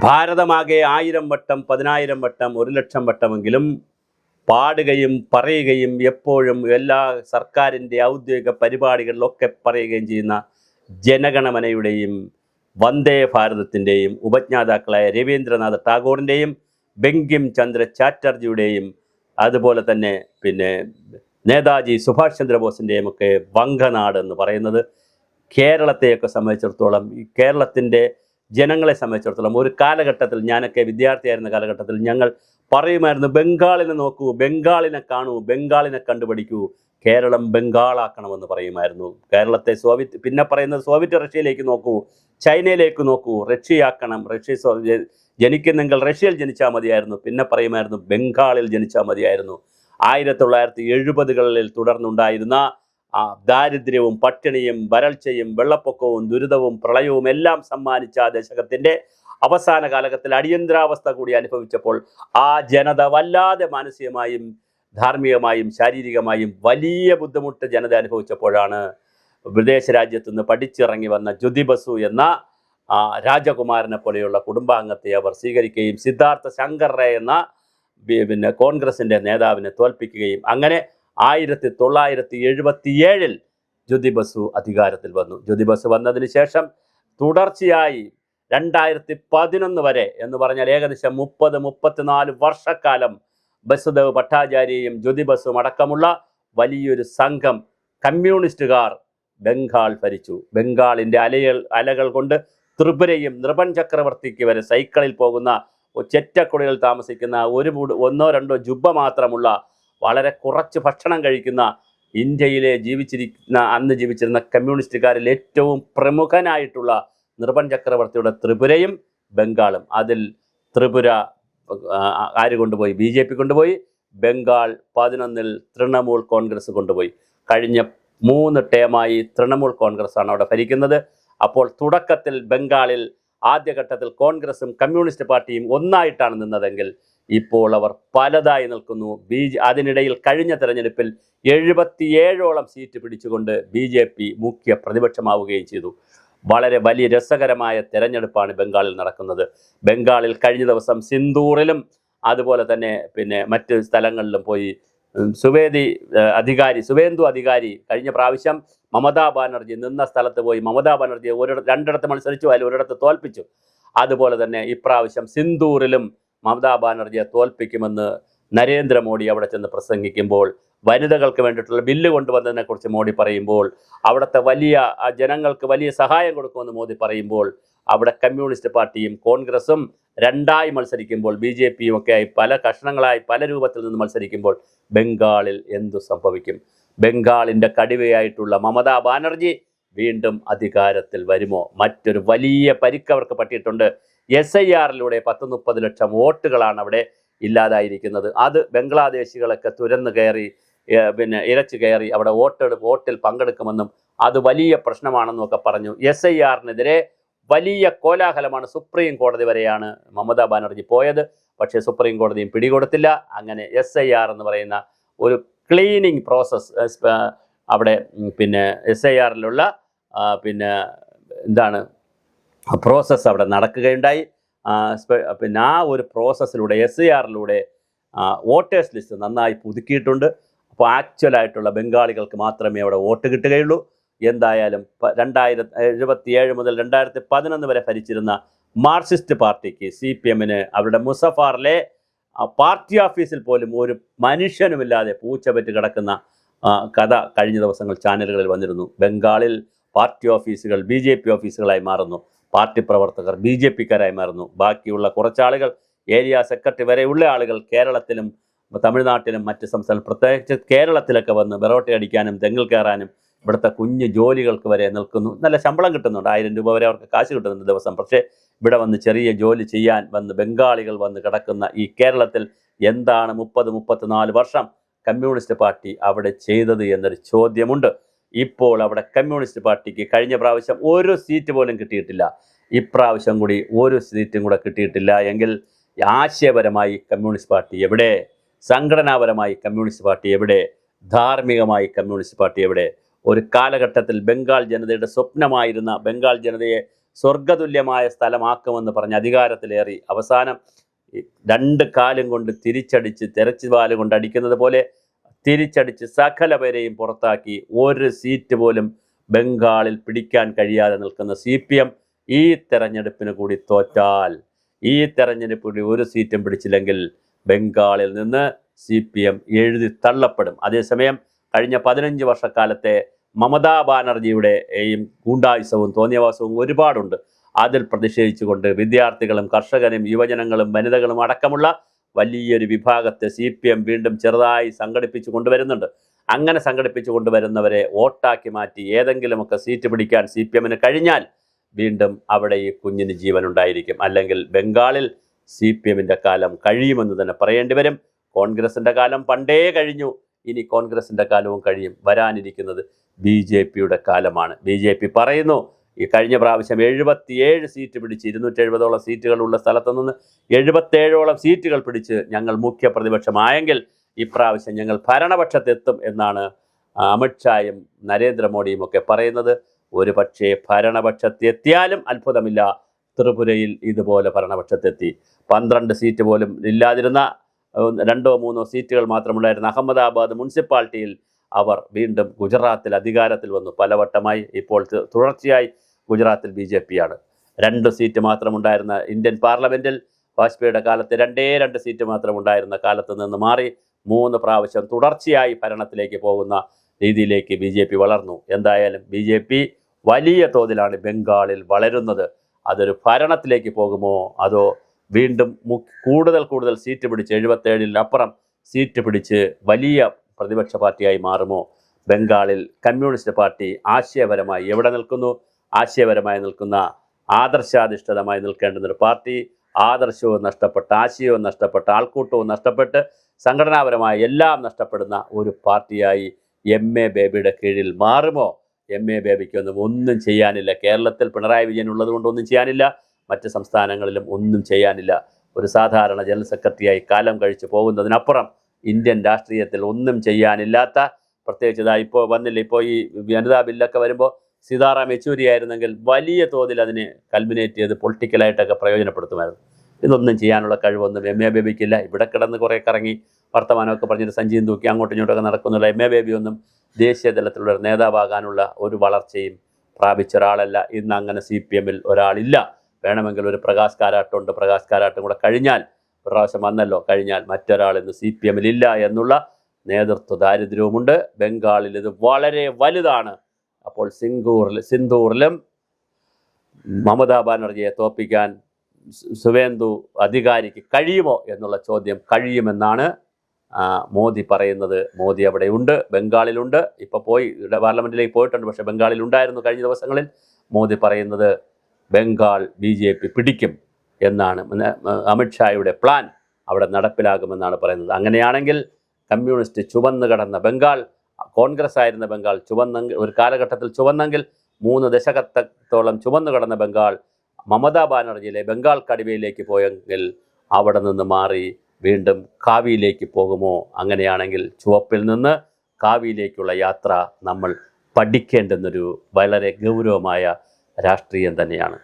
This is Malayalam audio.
ഭാരതമാകെ 1000 വട്ടം 10000 വട്ടം 1,00,000 വട്ടമെങ്കിലും പാടുകയും പറയുകയും എപ്പോഴും എല്ലാ സർക്കാരിൻ്റെ ഔദ്യോഗിക പരിപാടികളിലൊക്കെ പറയുകയും ചെയ്യുന്ന ജനഗണമനയുടെയും വന്ദേ ഭാരതത്തിൻ്റെയും ഉപജ്ഞാതാക്കളായ രവീന്ദ്രനാഥ് ടാഗോറിൻ്റെയും ബങ്കിം ചന്ദ്ര ചാറ്റർജിയുടെയും അതുപോലെ തന്നെ നേതാജി സുഭാഷ് ചന്ദ്രബോസിൻ്റെയും ഒക്കെ വങ്കനാട് എന്ന് പറയുന്നത് കേരളത്തെയൊക്കെ സംബന്ധിച്ചിടത്തോളം, ഈ കേരളത്തിൻ്റെ ജനങ്ങളെ സംബന്ധിച്ചിടത്തോളം ഒരു കാലഘട്ടത്തിൽ, ഞാനൊക്കെ വിദ്യാർത്ഥിയായിരുന്ന കാലഘട്ടത്തിൽ ഞങ്ങൾ പറയുമായിരുന്നു, ബംഗാളിനെ നോക്കൂ, ബംഗാളിനെ കാണൂ, ബംഗാളിനെ കണ്ടുപിടിക്കൂ, കേരളം ബംഗാളാക്കണമെന്ന് പറയുമായിരുന്നു. കേരളത്തെ പിന്നെ പറയുന്നത് സോവിയറ്റ് റഷ്യയിലേക്ക് നോക്കൂ, ചൈനയിലേക്ക് നോക്കൂ, റഷ്യയാക്കണം, ജനിക്കുന്നെങ്കിൽ റഷ്യയിൽ ജനിച്ചാൽ മതിയായിരുന്നു, പിന്നെ പറയുമായിരുന്നു ബംഗാളിൽ ജനിച്ചാൽ മതിയായിരുന്നു. 1970കളിൽ തുടർന്നുണ്ടായിരുന്ന ദാരിദ്ര്യവും പട്ടിണിയും വരൾച്ചയും വെള്ളപ്പൊക്കവും ദുരിതവും പ്രളയവും എല്ലാം സമ്മാനിച്ച ആ ദശകത്തിൻ്റെ അവസാന കാലഘട്ടത്തിൽ അടിയന്തരാവസ്ഥ കൂടി അനുഭവിച്ചപ്പോൾ ആ ജനത വല്ലാതെ മാനസികമായും ധാർമ്മികമായും ശാരീരികമായും വലിയ ബുദ്ധിമുട്ട് ജനത അനുഭവിച്ചപ്പോഴാണ് വിദേശ രാജ്യത്തു നിന്ന് പഠിച്ചിറങ്ങി വന്ന ജ്യോതി ബസു എന്ന രാജകുമാരനെ പോലെയുള്ള കുടുംബാംഗത്തെ അവർ സ്വീകരിക്കുകയും സിദ്ധാർത്ഥ ശങ്കർ റേ എന്ന കോൺഗ്രസിൻ്റെ നേതാവിനെ തോൽപ്പിക്കുകയും അങ്ങനെ 1977 ജ്യോതി ബസു അധികാരത്തിൽ വന്നു. ജ്യോതി ബസു വന്നതിന് ശേഷം തുടർച്ചയായി 2011 വരെ എന്ന് പറഞ്ഞാൽ ഏകദേശം 34 വർഷക്കാലം ബസുദേവ് ഭട്ടാചാര്യയും ജ്യോതി ബസുവും അടക്കമുള്ള വലിയൊരു സംഘം കമ്മ്യൂണിസ്റ്റുകാർ ബംഗാൾ ഭരിച്ചു. ബംഗാളിൻ്റെ അലകൾ കൊണ്ട് ത്രിപുരയും നൃപൻ ചക്രവർത്തിക്ക് വരെ സൈക്കിളിൽ പോകുന്ന, ചെറ്റക്കുടിയിൽ താമസിക്കുന്ന, ഒന്നോ രണ്ടോ ജുബ്ബ മാത്രമുള്ള, വളരെ കുറച്ച് ഭക്ഷണം കഴിക്കുന്ന, ഇന്ത്യയിലെ അന്ന് ജീവിച്ചിരുന്ന കമ്മ്യൂണിസ്റ്റുകാരിൽ ഏറ്റവും പ്രമുഖനായിട്ടുള്ള നൃപൻ ചക്രവർത്തിയുടെ ത്രിപുരയും ബംഗാളും. അതിൽ ത്രിപുര ആര് കൊണ്ടുപോയി? BJP കൊണ്ടുപോയി. ബംഗാൾ 11ൽ തൃണമൂൽ കോൺഗ്രസ് കൊണ്ടുപോയി. കഴിഞ്ഞ 3 ടേമായി തൃണമൂൽ കോൺഗ്രസ്സാണ് അവിടെ ഭരിക്കുന്നത്. അപ്പോൾ തുടക്കത്തിൽ ബംഗാളിൽ ആദ്യഘട്ടത്തിൽ കോൺഗ്രസും കമ്മ്യൂണിസ്റ്റ് പാർട്ടിയും ഒന്നായിട്ടാണ് നിന്നതെങ്കിൽ ഇപ്പോൾ അവർ പലതായി നിൽക്കുന്നു. അതിനിടയിൽ കഴിഞ്ഞ തെരഞ്ഞെടുപ്പിൽ 77ഓളം സീറ്റ് പിടിച്ചുകൊണ്ട് BJP മുഖ്യ പ്രതിപക്ഷമാവുകയും ചെയ്തു. വളരെ വലിയ രസകരമായ തെരഞ്ഞെടുപ്പാണ് ബംഗാളിൽ നടക്കുന്നത്. ബംഗാളിൽ കഴിഞ്ഞ ദിവസം സിന്ദൂറിലും അതുപോലെ തന്നെ മറ്റ് സ്ഥലങ്ങളിലും പോയി സുവേന്ദു അധികാരി കഴിഞ്ഞ പ്രാവശ്യം മമതാ ബാനർജി നിന്ന സ്ഥലത്ത് പോയി മമതാ ബാനർജിയെ രണ്ടിടത്ത് മത്സരിച്ചു, അതിൽ ഒരിടത്ത് തോൽപ്പിച്ചു. അതുപോലെ തന്നെ ഇപ്രാവശ്യം സിന്ദൂറിലും മമതാ ബാനർജിയെ തോൽപ്പിക്കുമെന്ന് നരേന്ദ്രമോദി അവിടെ ചെന്ന് പ്രസംഗിക്കുമ്പോൾ, വനിതകൾക്ക് വേണ്ടിയിട്ടുള്ള ബില്ല് കൊണ്ടുവന്നതിനെക്കുറിച്ച് മോദി പറയുമ്പോൾ, അവിടുത്തെ ജനങ്ങൾക്ക് വലിയ സഹായം കൊടുക്കുമെന്ന് മോദി പറയുമ്പോൾ, അവിടെ കമ്മ്യൂണിസ്റ്റ് പാർട്ടിയും കോൺഗ്രസും രണ്ടായി മത്സരിക്കുമ്പോൾ, BJPയും ഒക്കെ ആയി പല കഷ്ണങ്ങളായി പല രൂപത്തിൽ നിന്ന് മത്സരിക്കുമ്പോൾ ബംഗാളിൽ എന്തു സംഭവിക്കും? ബംഗാളിൻ്റെ കടിവയായിട്ടുള്ള മമതാ ബാനർജി വീണ്ടും അധികാരത്തിൽ വരുമോ? മറ്റൊരു വലിയ പരിക്കവർക്ക് പറ്റിയിട്ടുണ്ട്. SIRലൂടെ 10-30 ലക്ഷം വോട്ടുകളാണ് അവിടെ ഇല്ലാതായിരിക്കുന്നത്. അത് ബംഗ്ലാദേശികളൊക്കെ തുരന്നു കയറി ഇരച്ചു കയറി അവിടെ വോട്ടിൽ പങ്കെടുക്കുമെന്നും അത് വലിയ പ്രശ്നമാണെന്നും ഒക്കെ പറഞ്ഞു. SIRനെതിരെ വലിയ കോലാഹലമാണ്. സുപ്രീം കോടതി വരെയാണ് മമതാ ബാനർജി പോയത്. പക്ഷേ സുപ്രീം കോടതിയും പിടികൊടുത്തില്ല. അങ്ങനെ SIR എന്ന് പറയുന്ന ഒരു ക്ലീനിങ് പ്രോസസ്സ് അവിടെ SIRലുള്ള പ്രോസസ്സ് അവിടെ നടക്കുകയുണ്ടായി. ആ ഒരു പ്രോസസ്സിലൂടെ SIRലൂടെ വോട്ടേഴ്സ് ലിസ്റ്റ് നന്നായി പുതുക്കിയിട്ടുണ്ട്. അപ്പോൾ ആക്ച്വലായിട്ടുള്ള ബംഗാളികൾക്ക് മാത്രമേ അവിടെ വോട്ട് കിട്ടുകയുള്ളൂ. എന്തായാലും 1977 മുതൽ 2011 വരെ ഭരിച്ചിരുന്ന മാർക്സിസ്റ്റ് പാർട്ടിക്ക്, CPMന് അവരുടെ മുസഫാറിലെ പാർട്ടി ഓഫീസിൽ പോലും ഒരു മനുഷ്യനുമില്ലാതെ പൂച്ചപറ്റി കിടക്കുന്ന കഥ കഴിഞ്ഞ ദിവസങ്ങൾ ചാനലുകളിൽ വന്നിരുന്നു. ബംഗാളിൽ പാർട്ടി ഓഫീസുകൾ BJP ഓഫീസുകളായി മാറുന്നു, പാർട്ടി പ്രവർത്തകർ BJPക്കാരായി മാറുന്നു. ബാക്കിയുള്ള കുറച്ചാളുകൾ, ഏരിയ സെക്രട്ടറി വരെയുള്ള ആളുകൾ കേരളത്തിലും തമിഴ്നാട്ടിലും മറ്റ് സംസ്ഥാനം, പ്രത്യേകിച്ച് കേരളത്തിലൊക്കെ വന്ന് ബെറോട്ട അടിക്കാനും തെങ്ങിൽ കയറാനും ഇവിടുത്തെ കുഞ്ഞു ജോലികൾക്ക് വരെ നിൽക്കുന്നു. നല്ല ശമ്പളം കിട്ടുന്നുണ്ട്, 1000 രൂപ വരെ അവർക്ക് കാശ് കിട്ടുന്നുണ്ട് ദിവസം. പക്ഷേ ഇവിടെ വന്ന് ചെറിയ ജോലി ചെയ്യാൻ ബംഗാളികൾ വന്ന് കിടക്കുന്ന ഈ കേരളത്തിൽ എന്താണ് 30-34 വർഷം കമ്മ്യൂണിസ്റ്റ് പാർട്ടി അവിടെ ചെയ്തത് എന്നൊരു ചോദ്യമുണ്ട്. ഇപ്പോൾ അവിടെ കമ്മ്യൂണിസ്റ്റ് പാർട്ടിക്ക് കഴിഞ്ഞ പ്രാവശ്യം ഒരു സീറ്റ് പോലും കിട്ടിയിട്ടില്ല. ഇപ്രാവശ്യം കൂടി ഒരു സീറ്റും കൂടെ കിട്ടിയിട്ടില്ല എങ്കിൽ ആശയപരമായി കമ്മ്യൂണിസ്റ്റ് പാർട്ടി എവിടെ? സംഘടനാപരമായി കമ്മ്യൂണിസ്റ്റ് പാർട്ടി എവിടെ? ധാർമ്മികമായി കമ്മ്യൂണിസ്റ്റ് പാർട്ടി എവിടെ? ഒരു കാലഘട്ടത്തിൽ ബംഗാൾ ജനതയുടെ സ്വപ്നമായിരുന്ന, ബംഗാൾ ജനതയെ സ്വർഗതുല്യമായ സ്ഥലമാക്കുമെന്ന് പറഞ്ഞ് അധികാരത്തിലേറി അവസാനം രണ്ട് കാലും കൊണ്ട് തിരിച്ചടിച്ച് തെരച്ചുപാല് കൊണ്ട് അടിക്കുന്നത് പോലെ തിരിച്ചടിച്ച് സകല പേരെയും പുറത്താക്കി ഒരു സീറ്റ് പോലും ബംഗാളിൽ പിടിക്കാൻ കഴിയാതെ നിൽക്കുന്ന CPM ഈ തെരഞ്ഞെടുപ്പിന് കൂടി തോറ്റാൽ, ഈ തെരഞ്ഞെടുപ്പിൽ ഒരു സീറ്റും പിടിച്ചില്ലെങ്കിൽ ബംഗാളിൽ നിന്ന് CPM എഴുതി തള്ളപ്പെടും. അതേസമയം കഴിഞ്ഞ 15 വർഷക്കാലത്തെ മമതാ ബാനർജിയുടെയും ഗൂണ്ടായുസവും തോന്നിയവാസവും ഒരുപാടുണ്ട്. അതിൽ പ്രതിഷേധിച്ചുകൊണ്ട് വിദ്യാർത്ഥികളും കർഷകരും യുവജനങ്ങളും വനിതകളും അടക്കമുള്ള വലിയൊരു വിഭാഗത്തെ CPM വീണ്ടും ചെറുതായി സംഘടിപ്പിച്ചു കൊണ്ടുവരുന്നുണ്ട്. അങ്ങനെ സംഘടിപ്പിച്ചു കൊണ്ടുവരുന്നവരെ വോട്ടാക്കി മാറ്റി ഏതെങ്കിലുമൊക്കെ സീറ്റ് പിടിക്കാൻ CPMന് കഴിഞ്ഞാൽ വീണ്ടും അവിടെ ഈ കുഞ്ഞിന് ജീവനുണ്ടായിരിക്കും. അല്ലെങ്കിൽ ബംഗാളിൽ CPMൻ്റെ കാലം കഴിയുമെന്ന് തന്നെ പറയേണ്ടി വരും. കോൺഗ്രസിൻ്റെ കാലം പണ്ടേ കഴിഞ്ഞു. ഇനി കോൺഗ്രസിൻ്റെ കാലവും കഴിയും. വരാനിരിക്കുന്നത് BJPയുടെ കാലമാണ്. BJP പറയുന്നു ഈ കഴിഞ്ഞ പ്രാവശ്യം 77 സീറ്റ് പിടിച്ച് 270ഓളം സീറ്റുകളുള്ള സ്ഥലത്ത് നിന്ന് 77ഓളം സീറ്റുകൾ പിടിച്ച് ഞങ്ങൾ മുഖ്യ പ്രതിപക്ഷമായെങ്കിൽ ഇപ്രാവശ്യം ഞങ്ങൾ ഭരണപക്ഷത്തെത്തും എന്നാണ് അമിത്ഷായും നരേന്ദ്രമോദിയും ഒക്കെ പറയുന്നത്. ഒരു പക്ഷേ ഭരണപക്ഷത്തെത്തിയാലും അത്ഭുതമില്ല. ത്രിപുരയിൽ ഇതുപോലെ ഭരണപക്ഷത്തെത്തി 12 സീറ്റ് പോലും ഇല്ലാതിരുന്ന 2-3 സീറ്റുകൾ മാത്രമുണ്ടായിരുന്ന അഹമ്മദാബാദ് മുനിസിപ്പാലിറ്റിയിൽ അവർ വീണ്ടും ഗുജറാത്തിൽ അധികാരത്തിൽ വന്നു. പലവട്ടമായി ഇപ്പോൾ തുടർച്ചയായി ഗുജറാത്തിൽ BJPയാണ്. 2 സീറ്റ് മാത്രമുണ്ടായിരുന്ന ഇന്ത്യൻ പാർലമെൻറ്റിൽ വാജ്പേയിയുടെ കാലത്ത് 2 സീറ്റ് മാത്രമുണ്ടായിരുന്ന കാലത്ത് നിന്ന് മാറി 3 പ്രാവശ്യം തുടർച്ചയായി ഭരണത്തിലേക്ക് പോകുന്ന രീതിയിലേക്ക് BJP വളർന്നു. എന്തായാലും BJP വലിയ തോതിലാണ് ബംഗാളിൽ വളരുന്നത്. അതൊരു ഭരണത്തിലേക്ക് പോകുമോ അതോ വീണ്ടും കൂടുതൽ സീറ്റ് പിടിച്ച് 77-ലപ്പുറം സീറ്റ് പിടിച്ച് വലിയ പ്രതിപക്ഷ പാർട്ടിയായി മാറുമോ? ബംഗാളിൽ കമ്മ്യൂണിസ്റ്റ് പാർട്ടി ആശയപരമായി എവിടെ നിൽക്കുന്നു? ആശയപരമായി നിൽക്കുന്ന ആദർശാധിഷ്ഠിതമായി നിൽക്കേണ്ടുന്നൊരു പാർട്ടി ആദർശവും നഷ്ടപ്പെട്ട്, ആശയവും നഷ്ടപ്പെട്ട്, ആൾക്കൂട്ടവും നഷ്ടപ്പെട്ട്, സംഘടനാപരമായി എല്ലാം നഷ്ടപ്പെടുന്ന ഒരു പാർട്ടിയായി MA ബേബിയുടെ കീഴിൽ മാറുമോ? MA ബേബിക്കൊന്നും ഒന്നും ചെയ്യാനില്ല. കേരളത്തിൽ പിണറായി വിജയൻ ഉള്ളത് കൊണ്ടൊന്നും ചെയ്യാനില്ല. മറ്റ് സംസ്ഥാനങ്ങളിലും ഒന്നും ചെയ്യാനില്ല. ഒരു സാധാരണ ജനറൽ സെക്രട്ടറിയായി കാലം കഴിച്ചു പോകുന്നതിനപ്പുറം ഇന്ത്യൻ രാഷ്ട്രീയത്തിൽ ഒന്നും ചെയ്യാനില്ലാത്ത, പ്രത്യേകിച്ച് ഇപ്പോൾ വന്നില്ല, ഇപ്പോൾ ഈ വനിതാ ബില്ലൊക്കെ വരുമ്പോൾ സീതാറാം യെച്ചൂരി ആയിരുന്നെങ്കിൽ വലിയ തോതിൽ അതിനെ കൽമിനേറ്റ് ചെയ്ത് പൊളിറ്റിക്കലായിട്ടൊക്കെ പ്രയോജനപ്പെടുത്തുമായിരുന്നു. ഇതൊന്നും ചെയ്യാനുള്ള കഴിവൊന്നും MA ബേബിക്കില്ല. ഇവിടെ കിടന്ന് കുറേ കറങ്ങി വർത്തമാനമൊക്കെ പറഞ്ഞിട്ട് സഞ്ചിയും തൂക്കി അങ്ങോട്ടും ഇങ്ങോട്ടൊക്കെ നടക്കുന്നുള്ള MA ബേബി ഒന്നും ദേശീയ തലത്തിലുള്ള ഒരു നേതാവാകാനുള്ള ഒരു വളർച്ചയും പ്രാപിച്ച ഒരാളല്ല. ഇന്ന് അങ്ങനെ CPMൽ ഒരാളില്ല. വേണമെങ്കിൽ ഒരു പ്രകാശ് കാരാട്ടുണ്ട്. പ്രകാശ് കാരാട്ടും കൂടെ കഴിഞ്ഞാൽ, ഒരു പ്രാവശ്യം വന്നല്ലോ, കഴിഞ്ഞാൽ മറ്റൊരാൾ ഇന്ന് CPMൽ ഇല്ല എന്നുള്ള നേതൃത്വ ദാരിദ്ര്യവുമുണ്ട്. ബംഗാളിൽ ഇത് വളരെ വലുതാണ്. അപ്പോൾ സിന്ദൂറിലും മമതാ ബാനർജിയെ തോൽപ്പിക്കാൻ സുവേന്ദു അധികാരിക്ക് കഴിയുമോ എന്നുള്ള ചോദ്യം കഴിയുമെന്നാണ് മോദി പറയുന്നത്. മോദി അവിടെ ഉണ്ട്, ബംഗാളിലുണ്ട്. ഇപ്പോൾ പോയി പാർലമെൻറ്റിലേക്ക് പോയിട്ടുണ്ട്. പക്ഷേ ബംഗാളിലുണ്ടായിരുന്നു കഴിഞ്ഞ ദിവസങ്ങളിൽ. മോദി പറയുന്നത് ബംഗാൾ BJP പിടിക്കും എന്നാണ്. അമിത്ഷായുടെ പ്ലാൻ അവിടെ നടപ്പിലാകുമെന്നാണ് പറയുന്നത്. അങ്ങനെയാണെങ്കിൽ കമ്മ്യൂണിസ്റ്റ് ചുവന്ന് കടന്ന ബംഗാൾ, കോൺഗ്രസ് ആയിരുന്ന ബംഗാൾ ചുവന്നെങ്കിൽ, ഒരു കാലഘട്ടത്തിൽ ചുവന്നെങ്കിൽ 3 ദശകത്തോളം ചുവന്നു കടന്ന ബംഗാൾ മമതാ ബാനർജിയിലെ ബംഗാൾ കടിവയിലേക്ക് പോയെങ്കിൽ അവിടെ നിന്ന് മാറി വീണ്ടും കാവിയിലേക്ക് പോകുമോ? അങ്ങനെയാണെങ്കിൽ ചുവപ്പിൽ നിന്ന് കാവിയിലേക്കുള്ള യാത്ര നമ്മൾ പഠിക്കേണ്ടുന്നൊരു വളരെ ഗൗരവമായ രാഷ്ട്രീയം തന്നെയാണ്.